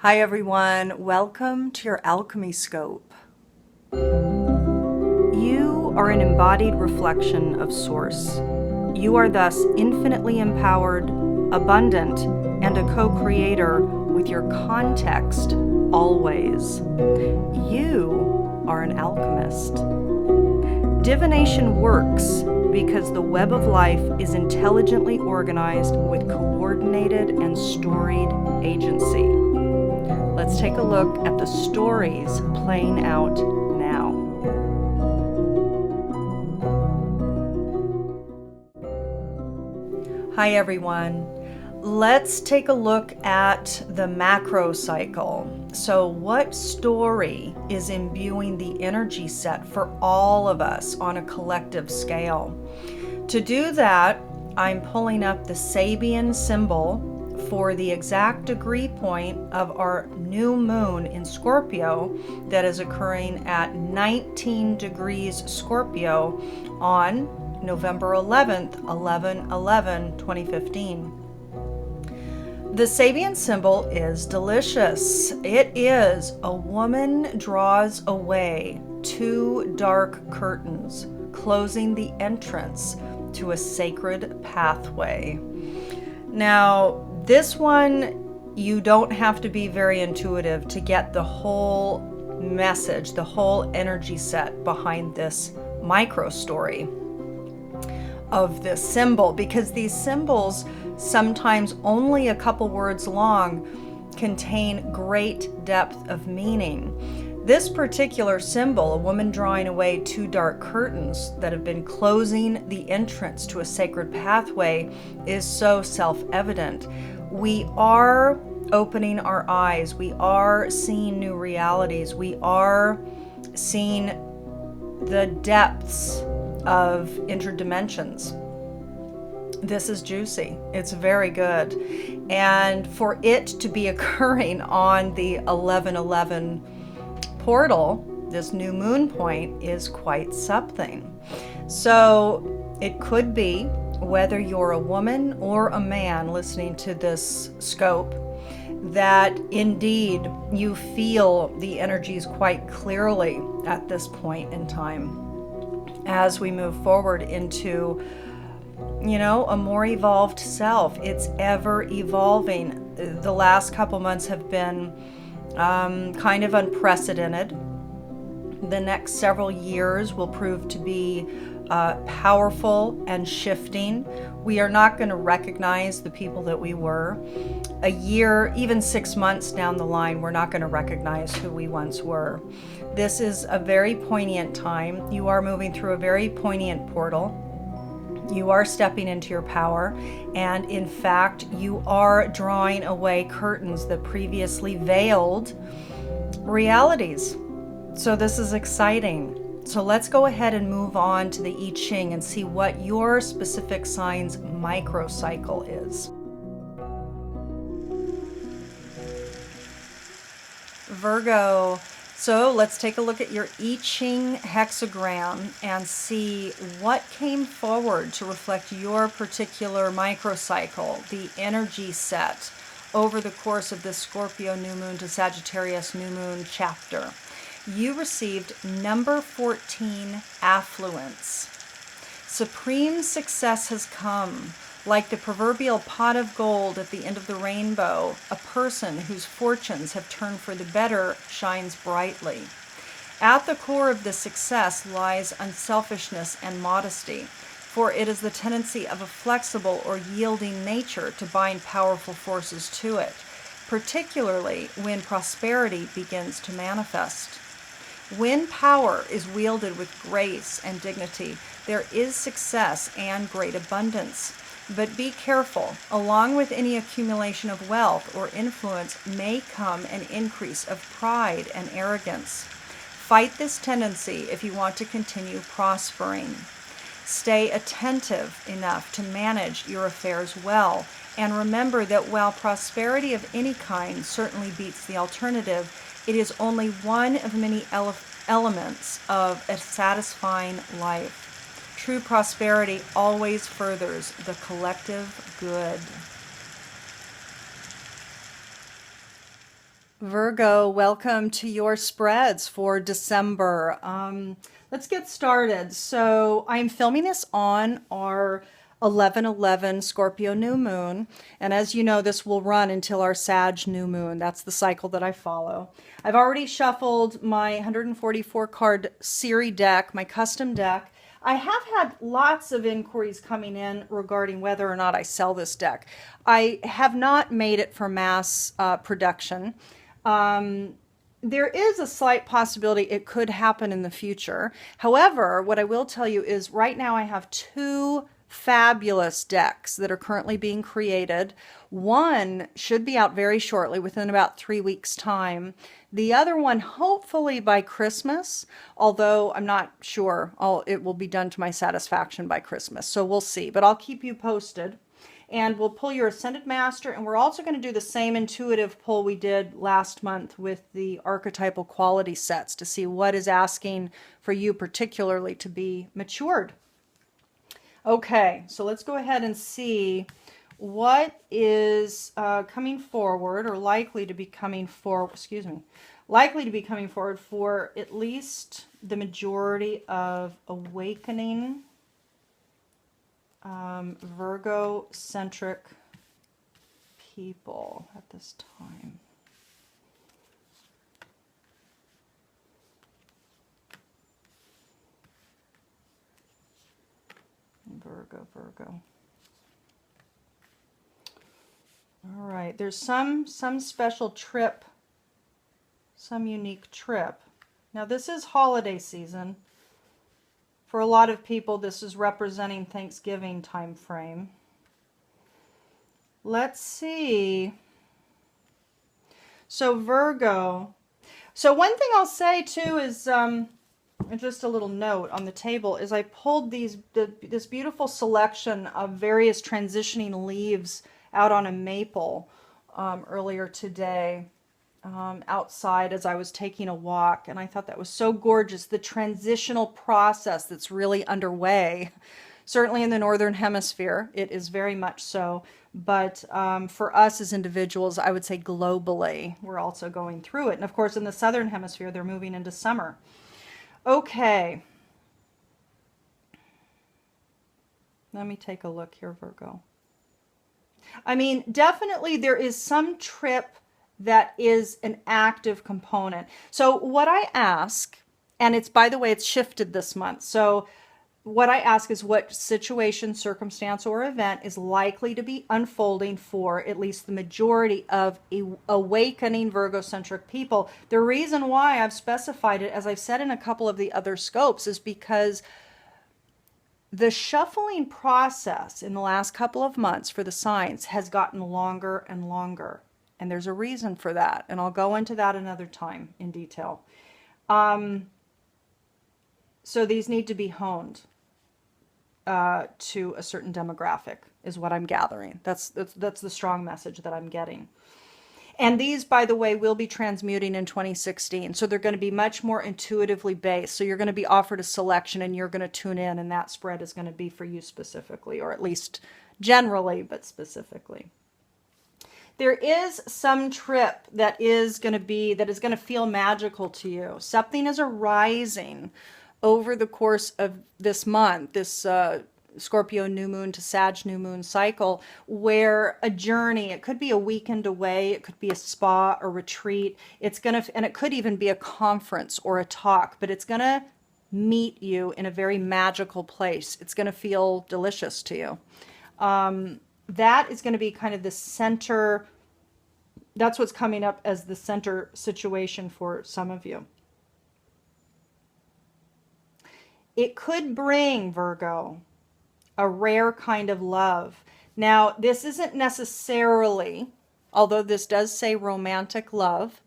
Hi everyone, welcome to your Alchemy Scope. You are an embodied reflection of Source. You are thus infinitely empowered, abundant, and a co-creator with your context always. You are an alchemist. Divination works because the web of life is intelligently organized with coordinated and storied agency. Let's take a look at the stories playing out now. Hi everyone. Let's take a look at the macro cycle. So what story is imbuing the energy set for all of us on a collective scale? To do that, I'm pulling up the Sabian symbol for the exact degree point of our new moon in Scorpio that is occurring at 19 degrees Scorpio on November 11th, 11/11/2015. The Sabian symbol is delicious. It is a woman draws away two dark curtains, closing the entrance to a sacred pathway. Now, this one, you don't have to be very intuitive to get the whole message, the whole energy set behind this micro story of this symbol, because these symbols, sometimes only a couple words long, contain great depth of meaning. This particular symbol, a woman drawing away two dark curtains that have been closing the entrance to a sacred pathway, is so self-evident. We are opening our eyes. We are seeing new realities. We are seeing the depths of interdimensions. This is juicy. It's very good. And for it to be occurring on the 11/11 portal, this new moon point, is quite something. So it could be, whether you're a woman or a man listening to this scope, that indeed you feel the energies quite clearly at this point in time as we move forward into, a more evolved self. It's ever evolving. The last couple months have been kind of unprecedented. The next several years will prove to be powerful and shifting. We are not going to recognize the people that we were. A year, even 6 months down the line, we're not going to recognize who we once were. This is a very poignant time. You are moving through a very poignant portal. You are stepping into your power, and in fact, you are drawing away curtains that previously veiled realities. So this is exciting. So let's go ahead and move on to the I Ching and see what your specific sign's microcycle is. Virgo. So let's take a look at your I Ching hexagram and see what came forward to reflect your particular microcycle, the energy set over the course of this Scorpio new moon to Sagittarius new moon chapter. You received number 14, affluence. Supreme success has come. Like the proverbial pot of gold at the end of the rainbow, a person whose fortunes have turned for the better shines brightly. At the core of this success lies unselfishness and modesty, for it is the tendency of a flexible or yielding nature to bind powerful forces to it, particularly when prosperity begins to manifest. When power is wielded with grace and dignity, there is success and great abundance. But be careful, along with any accumulation of wealth or influence may come an increase of pride and arrogance. Fight this tendency if you want to continue prospering. Stay attentive enough to manage your affairs well, and remember that while prosperity of any kind certainly beats the alternative, it is only one of many elements of a satisfying life. True prosperity always furthers the collective good. Virgo, welcome to your spreads for December. Let's get started. So I'm filming this on our 11/11 Scorpio new moon. And as you know, this will run until our Sag new moon. That's the cycle that I follow. I've already shuffled my 144 card series deck, my custom deck. I have had lots of inquiries coming in regarding whether or not I sell this deck. I have not made it for mass production. There is a slight possibility it could happen in the future. However, what I will tell you is right now I have two fabulous decks that are currently being created. One should be out very shortly, within about 3 weeks' time. The other one, hopefully by Christmas, although I'm not sure it will be done to my satisfaction by Christmas. So we'll see, but I'll keep you posted. And we'll pull your Ascended Master, and we're also going to do the same intuitive pull we did last month with the archetypal quality sets to see what is asking for you particularly to be matured. Okay, so let's go ahead and see what is coming forward, or likely to be coming forward, likely to be coming forward for at least the majority of awakening Virgo-centric people at this time. Virgo. All right, there's some special trip, some unique trip. Now this is holiday season. For a lot of people, this is representing Thanksgiving time frame. Let's see. So Virgo. So one thing I'll say too is, just a little note on the table, is I pulled this beautiful selection of various transitioning leaves out on a maple earlier today. Outside as I was taking a walk, and I thought that was so gorgeous. The transitional process that's really underway, certainly in the Northern Hemisphere, it is very much so. But for us as individuals, I would say globally, we're also going through it. And of course, in the Southern Hemisphere, they're moving into summer. Okay. Let me take a look here, Virgo. I mean, definitely there is some trip that is an active component. So what I ask, and it's, by the way, it's shifted this month. So what I ask is what situation, circumstance, or event is likely to be unfolding for at least the majority of awakening Virgo-centric people. The reason why I've specified it, as I've said in a couple of the other scopes, is because the shuffling process in the last couple of months for the signs has gotten longer and longer. And there's a reason for that. And I'll go into that another time in detail. So these need to be honed to a certain demographic, is what I'm gathering. That's the strong message that I'm getting. And these, by the way, will be transmuting in 2016. So they're going to be much more intuitively based. So you're going to be offered a selection and you're going to tune in, and that spread is going to be for you specifically, or at least generally, but specifically. There is some trip that is going to feel magical to you. Something is arising over the course of this month, this Scorpio new moon to Sag new moon cycle, where a journey, it could be a weekend away, it could be a spa or retreat, and it could even be a conference or a talk, but it's going to meet you in a very magical place. It's going to feel delicious to you. That is going to be kind of the center. That's what's coming up as the center situation for some of you. It could bring, Virgo, a rare kind of love. Now, this isn't necessarily, although this does say romantic love,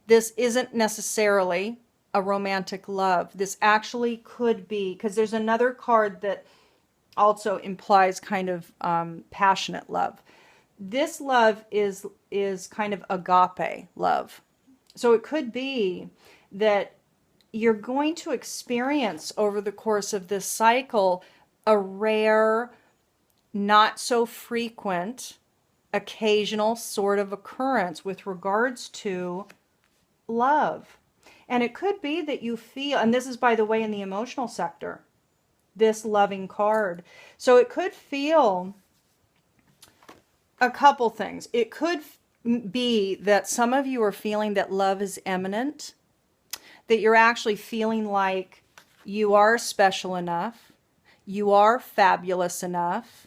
this isn't necessarily a romantic love. This actually could be, because there's another card that also implies kind of passionate love. This love is kind of agape love. So it could be that you're going to experience over the course of this cycle a rare, not so frequent occasional sort of occurrence with regards to love. And it could be that you feel, and this is, by the way, in the emotional sector, this loving card. So it could feel a couple things. It could be that some of you are feeling that love is imminent, that you're actually feeling like you are special enough, you are fabulous enough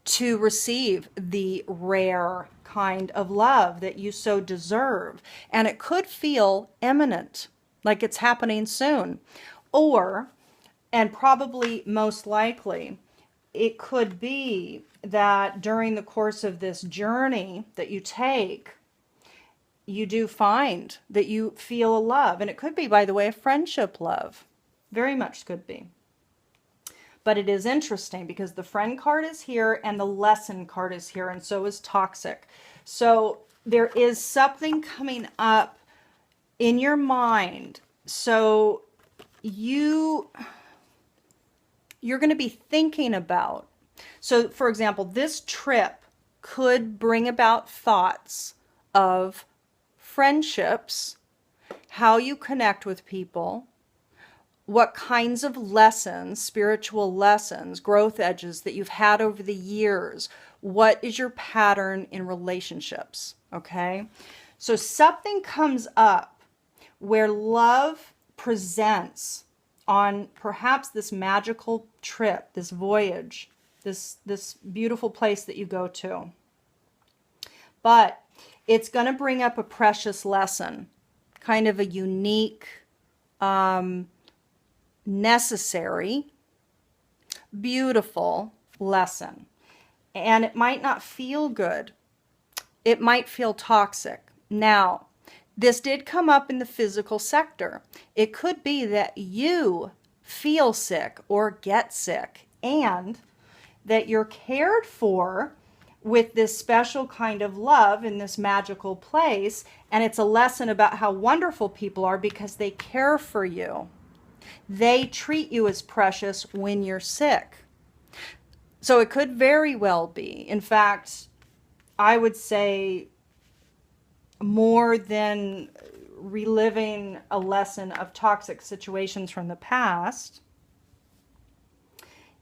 to receive the rare kind of love that you so deserve. And it could feel imminent, like it's happening soon. Or, and probably most likely, it could be that during the course of this journey that you take, you do find that you feel a love. And it could be, by the way, a friendship love. Very much could be. But it is interesting because the friend card is here and the lesson card is here, and so is toxic. So there is something coming up in your mind. So you're going to be thinking about. So, for example, this trip could bring about thoughts of friendships, how you connect with people, what kinds of lessons, spiritual lessons, growth edges that you've had over the years. What is your pattern in relationships? Okay? So something comes up where love presents on perhaps this magical trip, this voyage, this beautiful place that you go to. But it's going to bring up a precious lesson, kind of a unique, necessary, beautiful lesson. And it might not feel good. It might feel toxic. Now, this did come up in the physical sector. It could be that you feel sick or get sick, and that you're cared for with this special kind of love in this magical place. And it's a lesson about how wonderful people are because they care for you. They treat you as precious when you're sick. So it could very well be. In fact, I would say more than reliving a lesson of toxic situations from the past,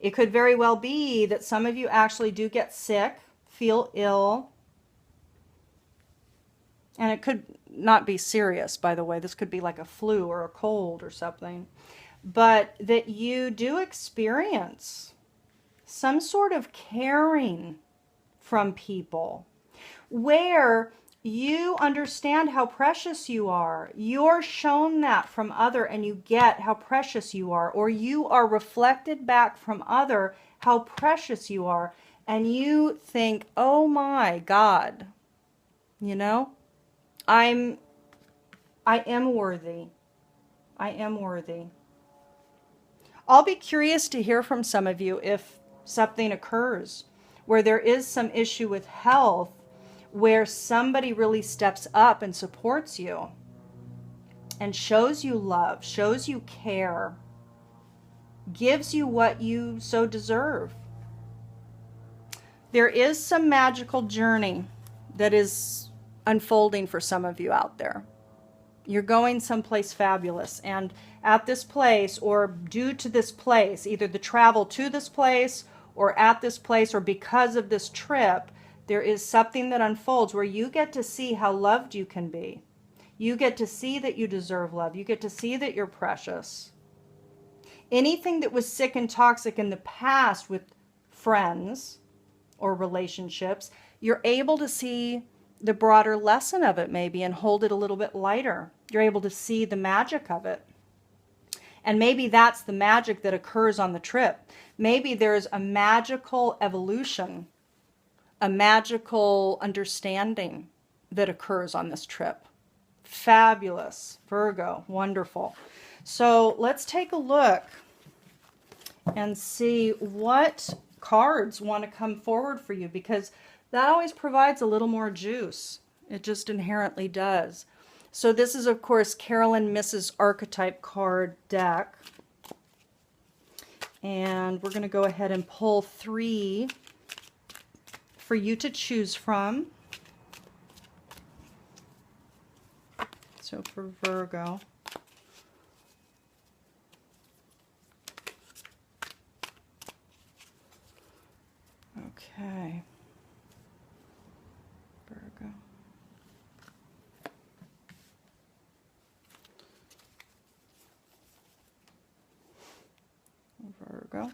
it could very well be that some of you actually do get sick, feel ill, and it could not be serious, by the way. This could be like a flu or a cold or something. But that you do experience some sort of caring from people where you understand how precious you are. You're shown that from other and you get how precious you are. Or you are reflected back from other how precious you are. And you think, oh my God, you know, I am worthy. I am worthy. I'll be curious to hear from some of you if something occurs where there is some issue with health, where somebody really steps up and supports you and shows you love, shows you care, gives you what you so deserve. There is some magical journey that is unfolding for some of you out there. You're going someplace fabulous, and at this place, or due to this place, either the travel to this place or at this place or because of this trip, there is something that unfolds where you get to see how loved you can be. You get to see that you deserve love. You get to see that you're precious. Anything that was sick and toxic in the past with friends or relationships, you're able to see the broader lesson of it maybe and hold it a little bit lighter. You're able to see the magic of it. And maybe that's the magic that occurs on the trip. Maybe there's a magical evolution, a magical understanding that occurs on this trip. Fabulous. Virgo. Wonderful. So let's take a look and see what cards want to come forward for you, because that always provides a little more juice. It just inherently does. So this is, of course, Carolyn Mrs. Archetype card deck. And we're going to go ahead and pull 3 for you to choose from. So for Virgo. Okay. Virgo. Virgo.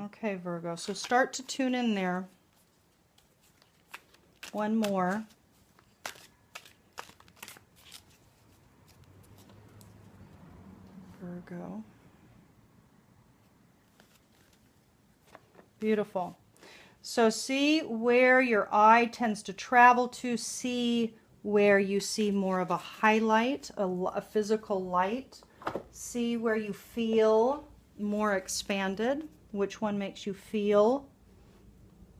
Okay, Virgo. So start to tune in there. One more. Virgo. Beautiful. So see where your eye tends to travel to. See where you see more of a highlight, a physical light. See where you feel more expanded. Which one makes you feel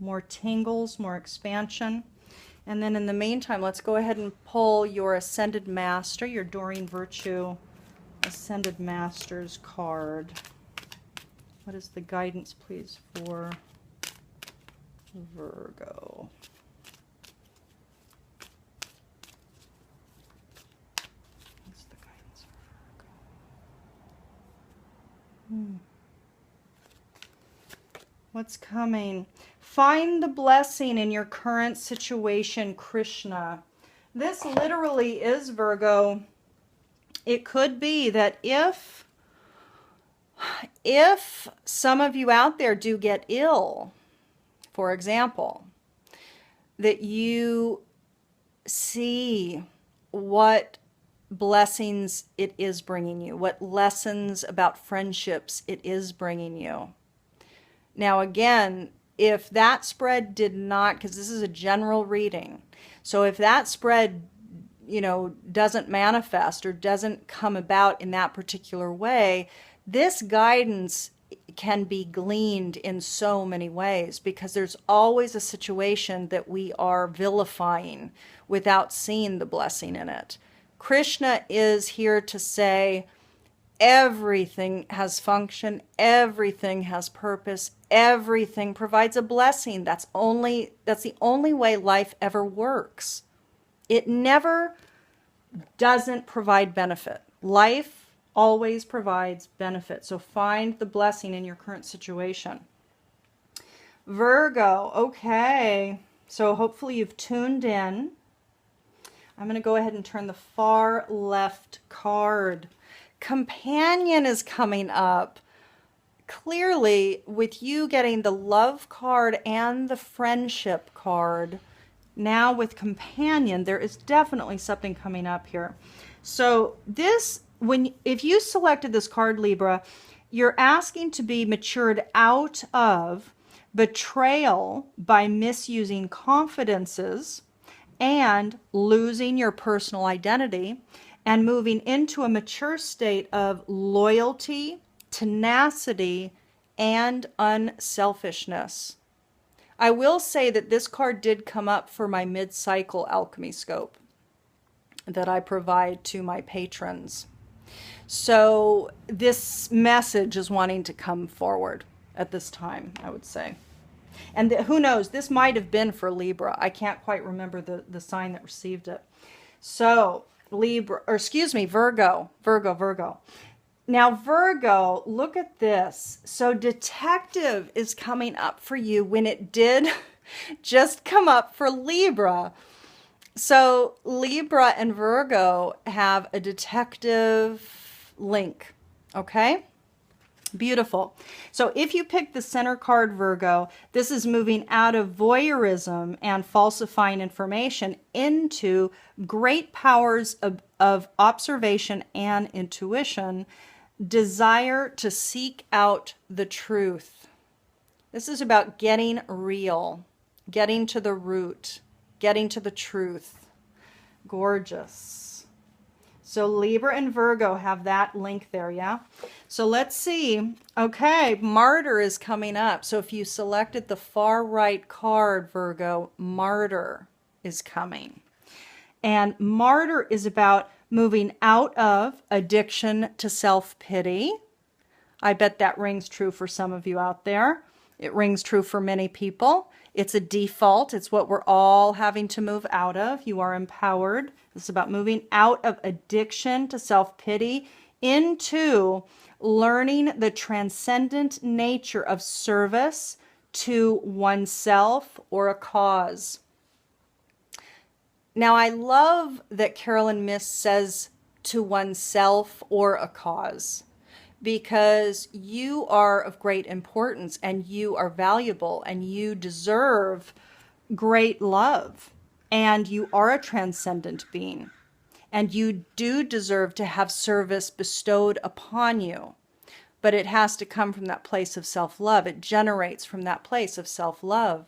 more tingles, more expansion. And then in the meantime, let's go ahead and pull your Ascended Master, your Doreen Virtue Ascended Masters card. What is the guidance, please, for Virgo? What's the guidance for Virgo? What's coming? Find the blessing in your current situation, Krishna. This literally is, Virgo. It could be that if some of you out there do get ill, for example, that you see what blessings it is bringing you, what lessons about friendships it is bringing you. Now, again, if that spread did not, because this is a general reading, so if that spread, you know, doesn't manifest or doesn't come about in that particular way, this guidance can be gleaned in so many ways, because there's always a situation that we are vilifying without seeing the blessing in it. Krishna is here to say everything has function, everything has purpose, everything provides a blessing. That's the only way life ever works. It never doesn't provide benefit. Life always provides benefit. So find the blessing in your current situation. Virgo, okay. So hopefully you've tuned in. I'm going to go ahead and turn the far left card. Companion is coming up. Clearly, with you getting the love card and the friendship card, now with companion, there is definitely something coming up here. So this, if you selected this card, Libra, you're asking to be matured out of betrayal by misusing confidences and losing your personal identity, and moving into a mature state of loyalty, tenacity, and unselfishness. I will say that this card did come up for my mid-cycle alchemy scope that I provide to my patrons. So this message is wanting to come forward at this time, I would say. And who knows, this might have been for Libra. I can't quite remember the sign that received it. So Libra, or excuse me, Virgo. Now, Virgo, look at this. So detective is coming up for you when it did just come up for Libra. So Libra and Virgo have a detective link, okay? Beautiful. So if you pick the center card, Virgo, this is moving out of voyeurism and falsifying information into great powers of observation and intuition, desire to seek out the truth. This is about getting real, getting to the root, getting to the truth. Gorgeous. So Libra and Virgo have that link there, yeah? So let's see. Okay, Martyr is coming up. So if you selected the far right card, Virgo, Martyr is coming. And Martyr is about moving out of addiction to self-pity, I bet that rings true for some of you out there. It rings true for many people. It's a default. It's what we're all having to move out of. You are empowered. It's about moving out of addiction to self-pity into learning the transcendent nature of service to oneself or a cause. Now, I love that Carolyn Myss says to oneself or a cause, because you are of great importance and you are valuable and you deserve great love and you are a transcendent being and you do deserve to have service bestowed upon you. But it has to come from that place of self-love. It generates from that place of self-love.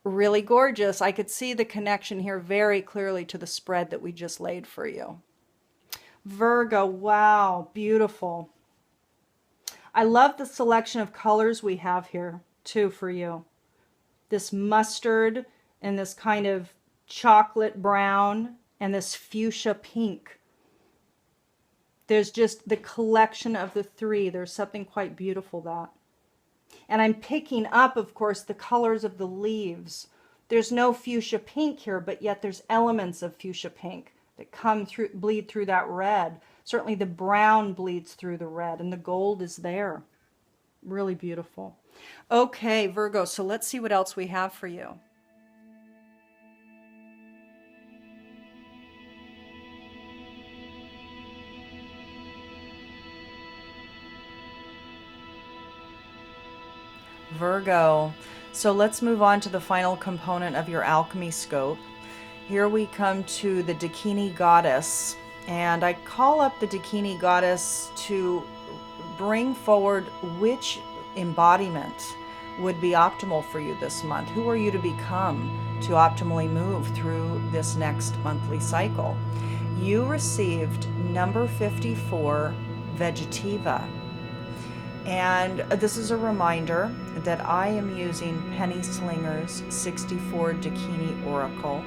Really gorgeous. I could see the connection here very clearly to the spread that we just laid for you. Virgo, wow, beautiful. I love the selection of colors we have here too for you. This mustard and this kind of chocolate brown and this fuchsia pink. There's just the collection of the three. There's something quite beautiful that. And I'm picking up, of course, the colors of the leaves. There's no fuchsia pink here, but yet there's elements of fuchsia pink that come through, bleed through that red. Certainly the brown bleeds through the red, and the gold is there. Really beautiful. Okay, Virgo, so let's see what else we have for you. Virgo, so let's move on to the final component of your alchemy scope. Here we come to the Dakini Goddess, and I call up the Dakini Goddess to bring forward which embodiment would be optimal for you this month. Who are you to become to optimally move through this next monthly cycle? You received number 54, Vegetiva. And this is a reminder that I am using Penny Slinger's 64 Dakini Oracle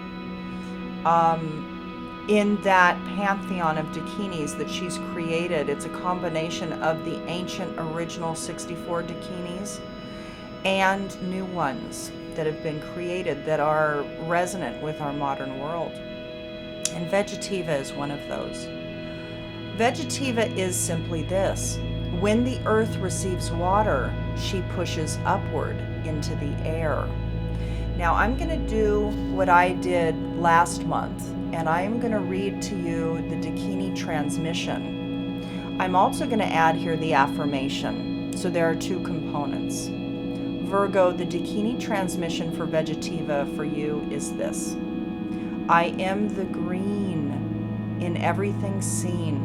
in that pantheon of Dakinis that she's created. It's a combination of the ancient original 64 Dakinis and new ones that have been created that are resonant with our modern world. And Vegetiva is one of those. Vegetiva is simply this. When the earth receives water, she pushes upward into the air. Now I'm going to do what I did last month, and I'm going to read to you the Dakini transmission. I'm also going to add here the affirmation. So there are two components. Virgo, the Dakini transmission for Vegetiva for you is this. I am the green in everything seen.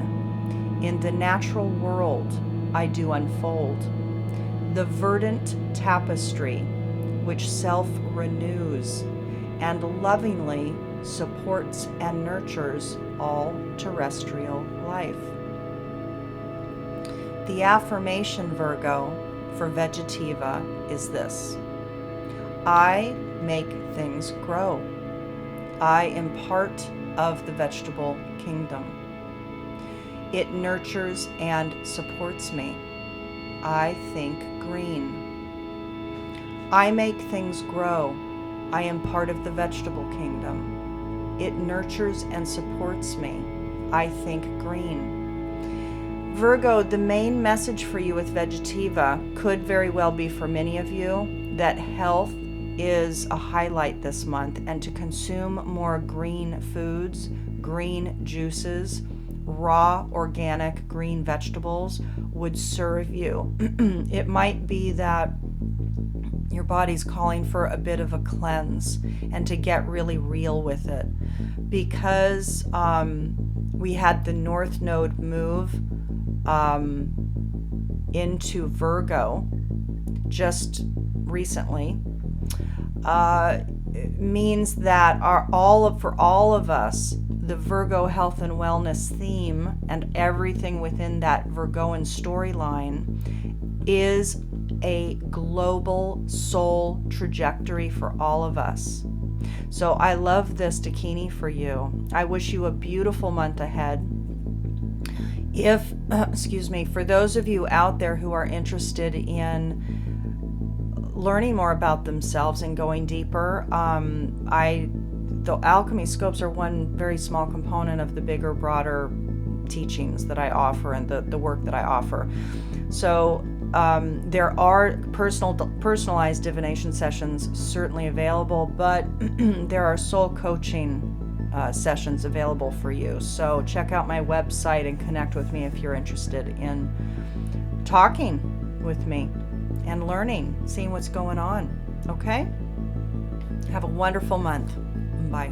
In the natural world, I do unfold the verdant tapestry which self-renews and lovingly supports and nurtures all terrestrial life. The affirmation, Virgo, for Vegetiva is this. I make things grow. I am part of the vegetable kingdom. It nurtures and supports me. I think green. I make things grow. I am part of the vegetable kingdom. It nurtures and supports me. I think green. Virgo, the main message for you with Vegetiva could very well be for many of you that health is a highlight this month, and to consume more green foods, green juices, raw organic green vegetables would serve you. It might be that your body's calling for a bit of a cleanse and to get really real with it, because we had the North Node move into Virgo just recently. Means that for all of us, the Virgo health and wellness theme and everything within that Virgoan storyline is a global soul trajectory for all of us. So I love this Dakini for you. I wish you a beautiful month ahead. If, excuse me, for those of you out there who are interested in learning more about themselves and going deeper, the alchemy scopes are one very small component of the bigger, broader teachings that I offer and the work that I offer. So there are personalized divination sessions certainly available, but there are soul coaching sessions available for you. So check out my website and connect with me if you're interested in talking with me and learning, seeing what's going on. Okay? Have a wonderful month. Bye.